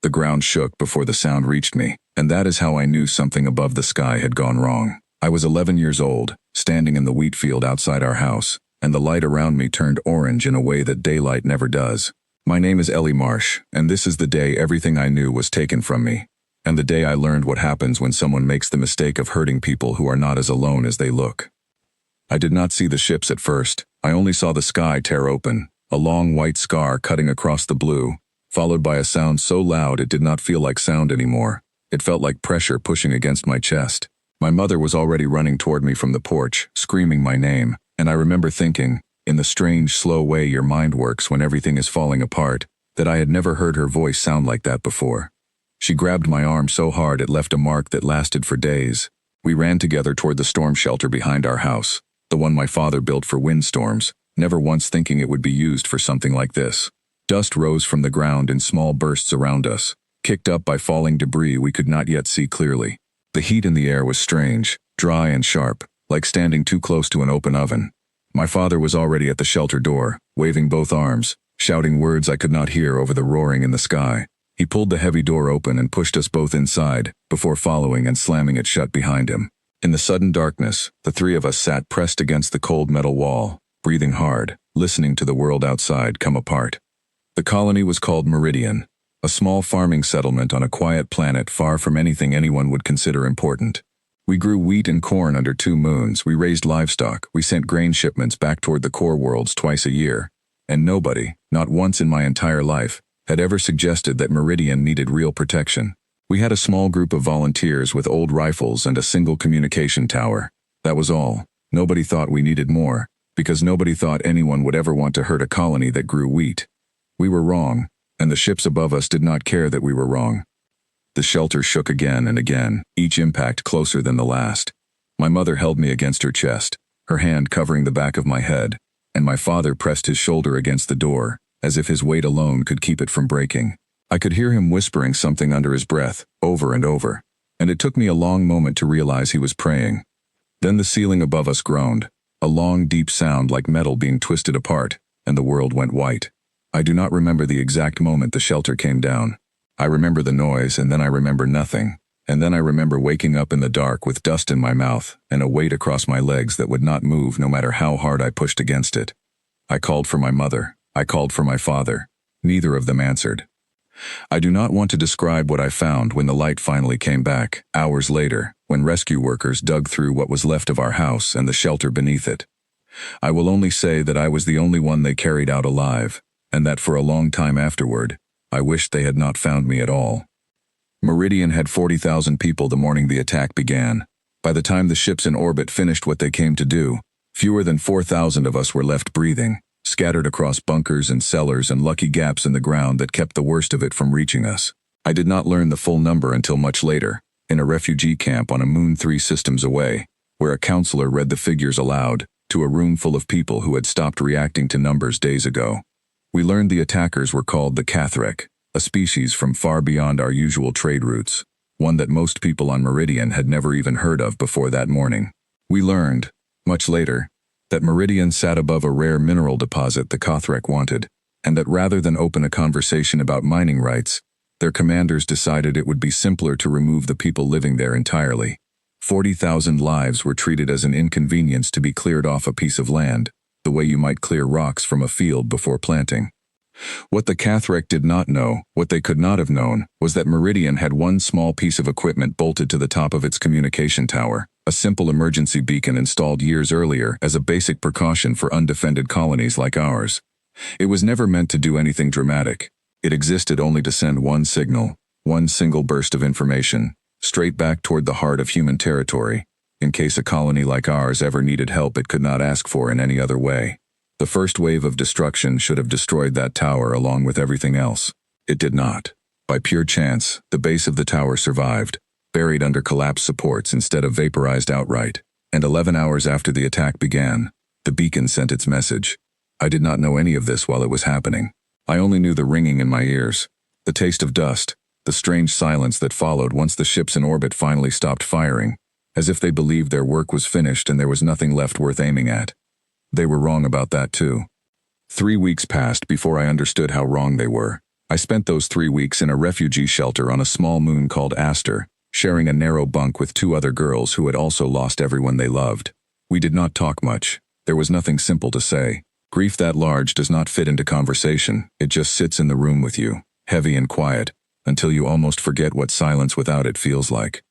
The ground shook before the sound reached me, and that is how I knew something above the sky had gone wrong. I was 11 years old, standing in the wheat field outside our house, and the light around me turned orange in a way that daylight never does. My name is Ellie Marsh, and this is the day everything I knew was taken from me, and the day I learned what happens when someone makes the mistake of hurting people who are not as alone as they look. I did not see the ships at first. I only saw the sky tear open, a long white scar cutting across the blue, followed by a sound so loud it did not feel like sound anymore. It felt like pressure pushing against my chest. My mother was already running toward me from the porch, screaming my name, and I remember thinking, in the strange, slow way your mind works when everything is falling apart, that I had never heard her voice sound like that before. She grabbed my arm so hard it left a mark that lasted for days. We ran together toward the storm shelter behind our house, the one my father built for windstorms, never once thinking it would be used for something like this. Dust rose from the ground in small bursts around us, kicked up by falling debris we could not yet see clearly. The heat in the air was strange, dry and sharp, like standing too close to an open oven. My father was already at the shelter door, waving both arms, shouting words I could not hear over the roaring in the sky. He pulled the heavy door open and pushed us both inside, before following and slamming it shut behind him. In the sudden darkness, the three of us sat pressed against the cold metal wall, breathing hard, listening to the world outside come apart. The colony was called Meridian, a small farming settlement on a quiet planet far from anything anyone would consider important. We grew wheat and corn under 2 moons, we raised livestock, we sent grain shipments back toward the core worlds twice a year, and nobody, not once in my entire life, had ever suggested that Meridian needed real protection. We had a small group of volunteers with old rifles and a single communication tower. That was all. Nobody thought we needed more, because nobody thought anyone would ever want to hurt a colony that grew wheat. We were wrong, and the ships above us did not care that we were wrong. The shelter shook again and again, each impact closer than the last. My mother held me against her chest, her hand covering the back of my head, and my father pressed his shoulder against the door, as if his weight alone could keep it from breaking. I could hear him whispering something under his breath, over and over, and it took me a long moment to realize he was praying. Then the ceiling above us groaned, a long, deep sound like metal being twisted apart, and the world went white. I do not remember the exact moment the shelter came down. I remember the noise, and then I remember nothing. And then I remember waking up in the dark with dust in my mouth and a weight across my legs that would not move no matter how hard I pushed against it. I called for my mother. I called for my father. Neither of them answered. I do not want to describe what I found when the light finally came back, hours later, when rescue workers dug through what was left of our house and the shelter beneath it. I will only say that I was the only one they carried out alive, and that for a long time afterward, I wished they had not found me at all. Meridian had 40,000 people the morning the attack began. By the time the ships in orbit finished what they came to do, fewer than 4,000 of us were left breathing, scattered across bunkers and cellars and lucky gaps in the ground that kept the worst of it from reaching us. I did not learn the full number until much later, in a refugee camp on a moon 3 systems away, where a counselor read the figures aloud to a room full of people who had stopped reacting to numbers days ago. We learned the attackers were called the Cathrek, a species from far beyond our usual trade routes, one that most people on Meridian had never even heard of before that morning. We learned, much later, that Meridian sat above a rare mineral deposit the Cathrek wanted, and that rather than open a conversation about mining rights, their commanders decided it would be simpler to remove the people living there entirely. 40,000 lives were treated as an inconvenience to be cleared off a piece of land, the way you might clear rocks from a field before planting. What the Cathrek did not know, what they could not have known, was that Meridian had one small piece of equipment bolted to the top of its communication tower, a simple emergency beacon installed years earlier as a basic precaution for undefended colonies like ours. It was never meant to do anything dramatic. It existed only to send one signal, one single burst of information, straight back toward the heart of human territory, in case a colony like ours ever needed help it could not ask for in any other way. The first wave of destruction should have destroyed that tower along with everything else. It did not. By pure chance, the base of the tower survived, buried under collapsed supports instead of vaporized outright, and 11 hours after the attack began, the beacon sent its message. I did not know any of this while it was happening. I only knew the ringing in my ears, the taste of dust, the strange silence that followed once the ships in orbit finally stopped firing, as if they believed their work was finished and there was nothing left worth aiming at. They were wrong about that too. 3 weeks passed before I understood how wrong they were. I spent those 3 weeks in a refugee shelter on a small moon called Aster, sharing a narrow bunk with 2 other girls who had also lost everyone they loved. We did not talk much. There was nothing simple to say. Grief that large does not fit into conversation. It just sits in the room with you, heavy and quiet, until you almost forget what silence without it feels like.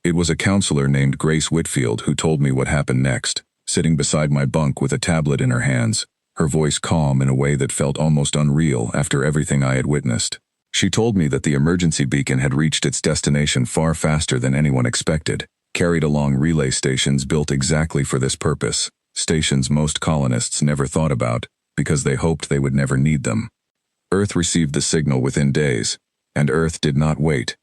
It was a counselor named Grace Whitfield who told me what happened next, sitting beside my bunk with a tablet in her hands, her voice calm in a way that felt almost unreal after everything I had witnessed. She told me that the emergency beacon had reached its destination far faster than anyone expected, carried along relay stations built exactly for this purpose, stations most colonists never thought about because they hoped they would never need them. Earth received the signal within days, and Earth did not wait.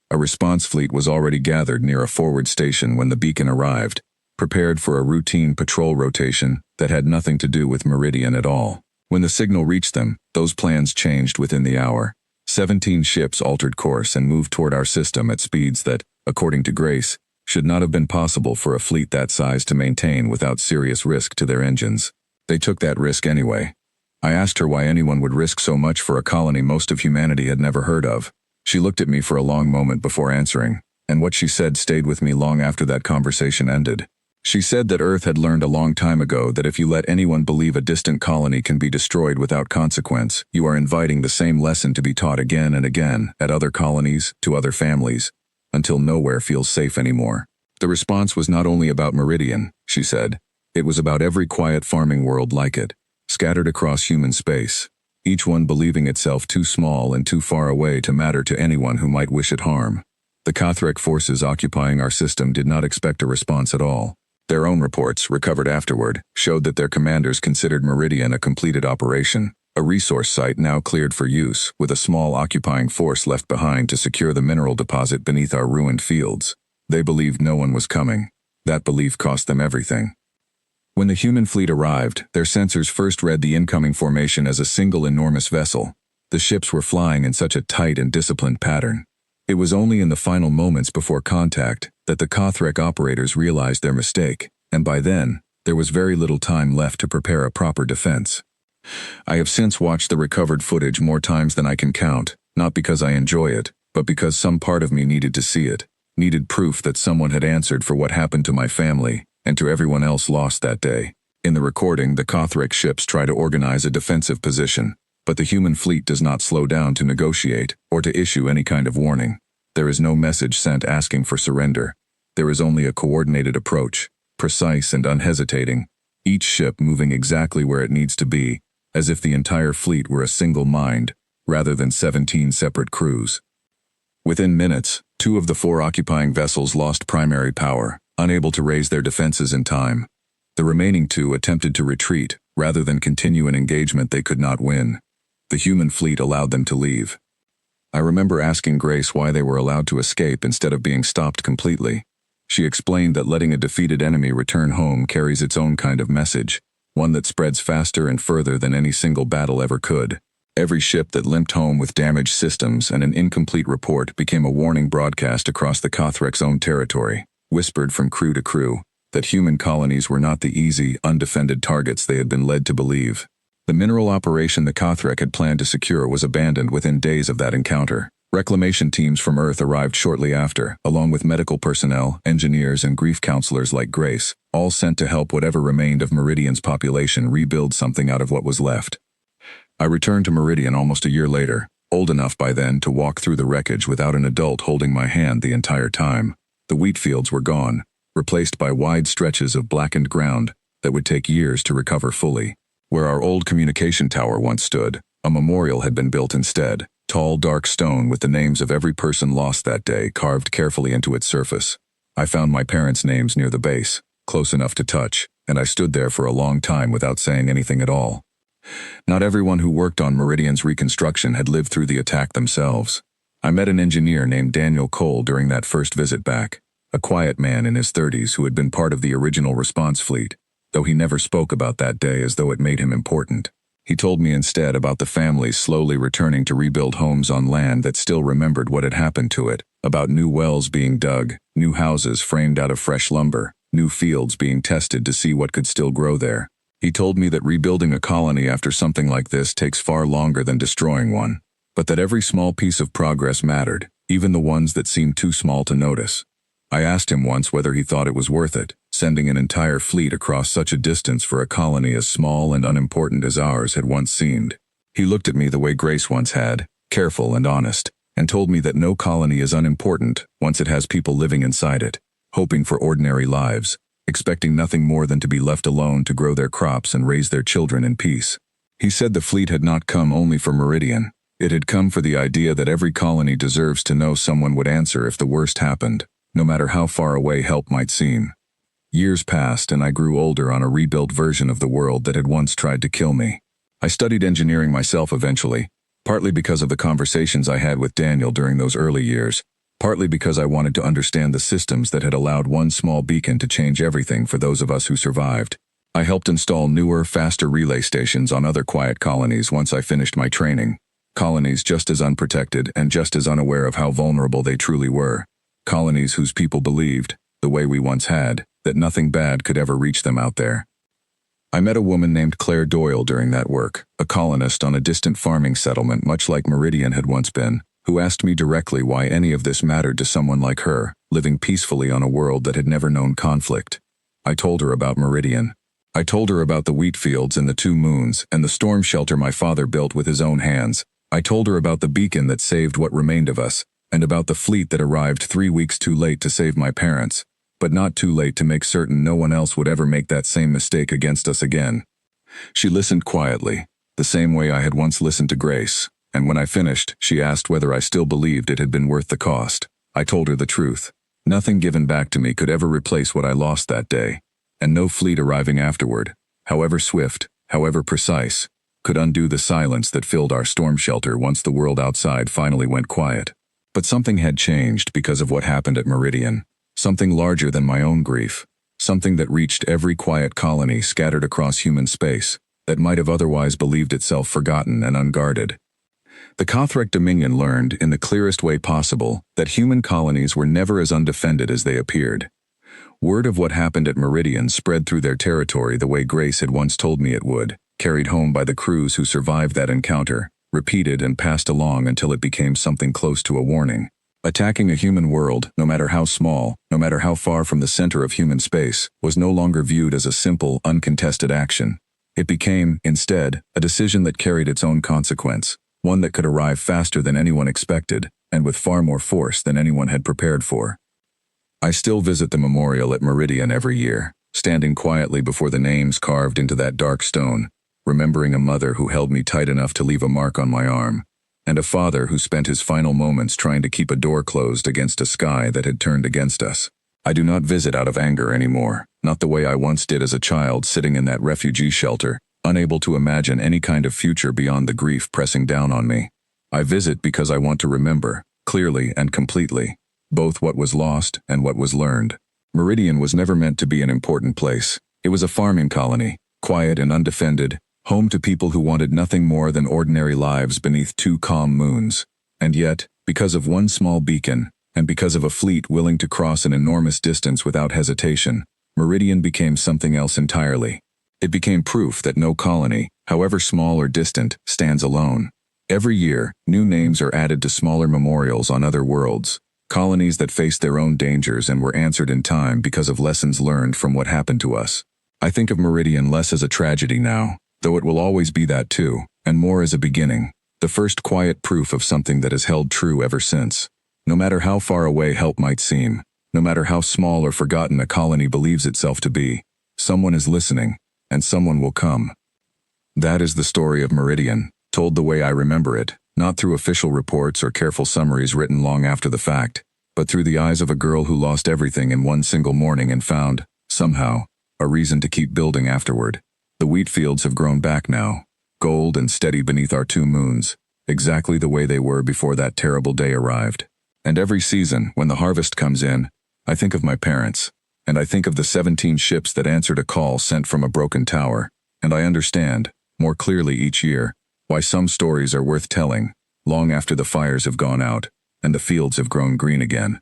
A response fleet was already gathered near a forward station when the beacon arrived, prepared for a routine patrol rotation that had nothing to do with Meridian at all. When the signal reached them, those plans changed within the hour. 17 ships altered course and moved toward our system at speeds that, according to Grace, should not have been possible for a fleet that size to maintain without serious risk to their engines. They took that risk anyway. I asked her why anyone would risk so much for a colony most of humanity had never heard of. She looked at me for a long moment before answering, and what she said stayed with me long after that conversation ended. She said that Earth had learned a long time ago that if you let anyone believe a distant colony can be destroyed without consequence, you are inviting the same lesson to be taught again and again at other colonies, to other families, until nowhere feels safe anymore. The response was not only about Meridian, she said. It was about every quiet farming world like it, scattered across human space, each one believing itself too small and too far away to matter to anyone who might wish it harm. The Kothrek forces occupying our system did not expect a response at all. Their own reports, recovered afterward, showed that their commanders considered Meridian a completed operation, a resource site now cleared for use, with a small occupying force left behind to secure the mineral deposit beneath our ruined fields. They believed no one was coming. That belief cost them everything. When the human fleet arrived, their sensors first read the incoming formation as a single enormous vessel. The ships were flying in such a tight and disciplined pattern. It was only in the final moments before contact that the Kothrek operators realized their mistake, and by then, there was very little time left to prepare a proper defense. I have since watched the recovered footage more times than I can count, not because I enjoy it, but because some part of me needed to see it, needed proof that someone had answered for what happened to my family, and to everyone else lost that day. In the recording, the Kothrek ships try to organize a defensive position, but the human fleet does not slow down to negotiate or to issue any kind of warning. There is no message sent asking for surrender. There is only a coordinated approach, precise and unhesitating, each ship moving exactly where it needs to be, as if the entire fleet were a single mind, rather than 17 separate crews. Within minutes, 2 of the 4 occupying vessels lost primary power, unable to raise their defenses in time. The remaining 2 attempted to retreat, rather than continue an engagement they could not win. The human fleet allowed them to leave. I remember asking Grace why they were allowed to escape instead of being stopped completely. She explained that letting a defeated enemy return home carries its own kind of message, one that spreads faster and further than any single battle ever could. Every ship that limped home with damaged systems and an incomplete report became a warning broadcast across the Kothrek's own territory, whispered from crew to crew, that human colonies were not the easy, undefended targets they had been led to believe. The mineral operation the Kothrek had planned to secure was abandoned within days of that encounter. Reclamation teams from Earth arrived shortly after, along with medical personnel, engineers, and grief counselors like Grace, all sent to help whatever remained of Meridian's population rebuild something out of what was left. I returned to Meridian almost a year later, old enough by then to walk through the wreckage without an adult holding my hand the entire time. The wheat fields were gone, replaced by wide stretches of blackened ground that would take years to recover fully. Where our old communication tower once stood, a memorial had been built instead, tall dark stone with the names of every person lost that day carved carefully into its surface. I found my parents' names near the base, close enough to touch, and I stood there for a long time without saying anything at all. Not everyone who worked on Meridian's reconstruction had lived through the attack themselves. I met an engineer named Daniel Cole during that first visit back, a quiet man in his 30s who had been part of the original response fleet, though he never spoke about that day as though it made him important. He told me instead about the families slowly returning to rebuild homes on land that still remembered what had happened to it, about new wells being dug, new houses framed out of fresh lumber, new fields being tested to see what could still grow there. He told me that rebuilding a colony after something like this takes far longer than destroying one. but that every small piece of progress mattered, even the ones that seemed too small to notice. I asked him once whether he thought it was worth it, sending an entire fleet across such a distance for a colony as small and unimportant as ours had once seemed. He looked at me the way Grace once had, careful and honest, and told me that no colony is unimportant once it has people living inside it, hoping for ordinary lives, expecting nothing more than to be left alone to grow their crops and raise their children in peace. He said the fleet had not come only for Meridian. It had come for the idea that every colony deserves to know someone would answer if the worst happened, no matter how far away help might seem. Years passed and I grew older on a rebuilt version of the world that had once tried to kill me. I studied engineering myself eventually, partly because of the conversations I had with Daniel during those early years, partly because I wanted to understand the systems that had allowed one small beacon to change everything for those of us who survived. I helped install newer, faster relay stations on other quiet colonies once I finished my training. Colonies just as unprotected and just as unaware of how vulnerable they truly were. Colonies whose people believed, the way we once had, that nothing bad could ever reach them out there. I met a woman named Claire Doyle during that work, a colonist on a distant farming settlement much like Meridian had once been, who asked me directly why any of this mattered to someone like her, living peacefully on a world that had never known conflict. I told her about Meridian. I told her about the wheat fields and the 2 moons and the storm shelter my father built with his own hands. I told her about the beacon that saved what remained of us, and about the fleet that arrived 3 weeks too late to save my parents, but not too late to make certain no one else would ever make that same mistake against us again. She listened quietly, the same way I had once listened to Grace, and when I finished, she asked whether I still believed it had been worth the cost. I told her the truth. Nothing given back to me could ever replace what I lost that day, and no fleet arriving afterward, however swift, however precise, could undo the silence that filled our storm shelter once the world outside finally went quiet. But something had changed because of what happened at Meridian, something larger than my own grief, something that reached every quiet colony scattered across human space, that might have otherwise believed itself forgotten and unguarded. The Kothrek Dominion learned, in the clearest way possible, that human colonies were never as undefended as they appeared. Word of what happened at Meridian spread through their territory the way Grace had once told me it would, carried home by the crews who survived that encounter, repeated and passed along until it became something close to a warning. Attacking a human world, no matter how small, no matter how far from the center of human space, was no longer viewed as a simple, uncontested action. It became, instead, a decision that carried its own consequence, one that could arrive faster than anyone expected, and with far more force than anyone had prepared for. I still visit the memorial at Meridian every year, standing quietly before the names carved into that dark stone, remembering a mother who held me tight enough to leave a mark on my arm, and a father who spent his final moments trying to keep a door closed against a sky that had turned against us. I do not visit out of anger anymore, not the way I once did as a child sitting in that refugee shelter, unable to imagine any kind of future beyond the grief pressing down on me. I visit because I want to remember, clearly and completely, both what was lost and what was learned. Meridian was never meant to be an important place. It was a farming colony, quiet and undefended, home to people who wanted nothing more than ordinary lives beneath 2 calm moons. And yet, because of one small beacon, and because of a fleet willing to cross an enormous distance without hesitation, Meridian became something else entirely. It became proof that no colony, however small or distant, stands alone. Every year, new names are added to smaller memorials on other worlds, colonies that faced their own dangers and were answered in time because of lessons learned from what happened to us. I think of Meridian less as a tragedy now, though it will always be that too, and more as a beginning, the first quiet proof of something that has held true ever since. No matter how far away help might seem, no matter how small or forgotten a colony believes itself to be, someone is listening, and someone will come. That is the story of Meridian, told the way I remember it, not through official reports or careful summaries written long after the fact, but through the eyes of a girl who lost everything in one single morning and found, somehow, a reason to keep building afterward. The wheat fields have grown back now, gold and steady beneath our 2 moons, exactly the way they were before that terrible day arrived. And every season, when the harvest comes in, I think of my parents, and I think of the 17 ships that answered a call sent from a broken tower, and I understand, more clearly each year, why some stories are worth telling, long after the fires have gone out, and the fields have grown green again.